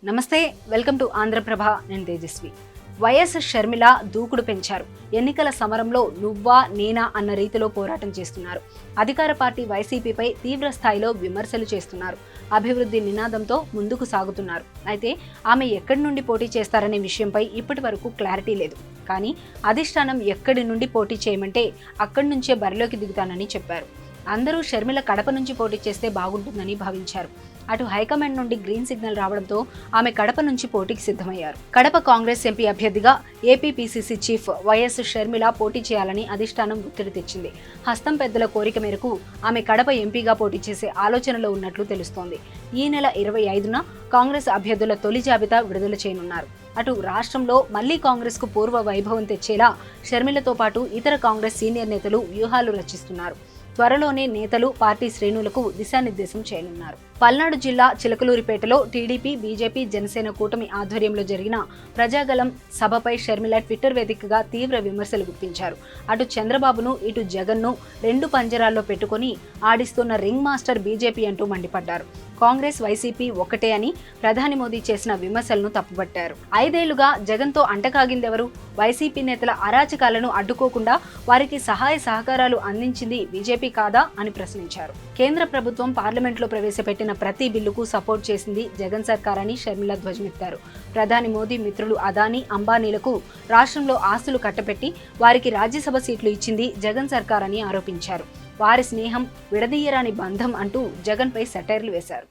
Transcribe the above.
నమస్తే, welcome to Andhraprabha. నేను Tejaswi. YS Sharmila దూకుడు పెంచారు. ఎన్నికల సమరంలో నువ్వా నేనా అన్న రీతిలో పోరాటం చేస్తున్నారు. అధికార పార్టీ వైసీపీపై తీవ్ర స్థాయిలో విమర్శలు చేస్తున్నారు. అభివృద్ధి నినాదంతో ముందుకు సాగుతున్నారు. అయితే ఆమె ఎక్కడి నుండి పోటీ చేస్తారనే విషయంపై ఇప్పటి వరకు క్లారిటీ లేదు. కానీ అధిష్టానం ఎక్కడి నుండి పోటీ చేయమంటే అక్కడి నుంచే బరిలోకి దిగుతానని చెప్పారు. అందరూ షర్మిల కడప నుంచి పోటీ చేస్తే బాగుంటుందని భావించారు. అటు హైకమాండ్ నుండి గ్రీన్ సిగ్నల్ రావడంతో ఆమె కడప నుంచి పోటీకి సిద్ధమయ్యారు. కడప కాంగ్రెస్ ఎంపీ అభ్యర్థిగా AP PCC chief YS Sharmila పోటీ చేయాలని అధిష్టానం ఒత్తిడి తెచ్చింది. హస్తం పెద్దల కోరిక మేరకు ఆమె కడప ఎంపీగా పోటీ చేసే ఆలోచనలో ఉన్నట్లు తెలుస్తోంది. ఈ నెల 25న కాంగ్రెస్ అభ్యర్థుల తొలి జాబితా విడుదల చేయనున్నారు. అటు రాష్ట్రంలో మళ్లీ కాంగ్రెస్ కు పూర్వ వైభవం తెచ్చేలా షర్మిలతో పాటు ఇతర కాంగ్రెస్ సీనియర్ నేతలు వ్యూహాలు రచిస్తున్నారు. త్వరలోనే నేతలు పార్టీ శ్రేణులకు దిశానిర్దేశం చేయనున్నారు. పల్నాడు జిల్లా చిలకలూరిపేటలో టీడీపీ, బీజేపీ, జనసేన కూటమి ఆధ్వర్యంలో జరిగిన ప్రజాగలం సభపై షర్మిల ట్విట్టర్ వేదికగా తీవ్ర విమర్శలు గుప్పించారు. అటు చంద్రబాబును, ఇటు జగన్ను రెండు పంజరాల్లో పెట్టుకుని ఆడిస్తున్న రింగ్ మాస్టర్ బీజేపీ అంటూ మండిపడ్డారు. కాంగ్రెస్, వైసీపీ ఒక్కటే అని ప్రధాని మోదీ చేసిన విమర్శలను తప్పుపట్టారు. 5 ఏళ్లుగా జగన్తో అంటకాగిందెవరు? వైసీపీ నేతల అరాచకాలను అడ్డుకోకుండా వారికి సహాయ సహకారాలు అందించింది బీజేపీ కాదా అని ప్రశ్నించారు. కేంద్ర ప్రభుత్వం పార్లమెంట్లో ప్రవేశపెట్టిన ప్రతి బిల్లుకు సపోర్ట్ చేసింది జగన్ సర్కార్ అని షర్మిల ధ్వజమెత్తారు. ప్రధాని మోదీ మిత్రులు అదానీ, అంబానీలకు రాష్ట్రంలో ఆస్తులు కట్టబెట్టి వారికి రాజ్యసభ సీట్లు ఇచ్చింది జగన్ సర్కార్ అని ఆరోపించారు. వారి స్నేహం విడదీయరాని బంధం అంటూ జగన్పై సెటైర్లు వేశారు.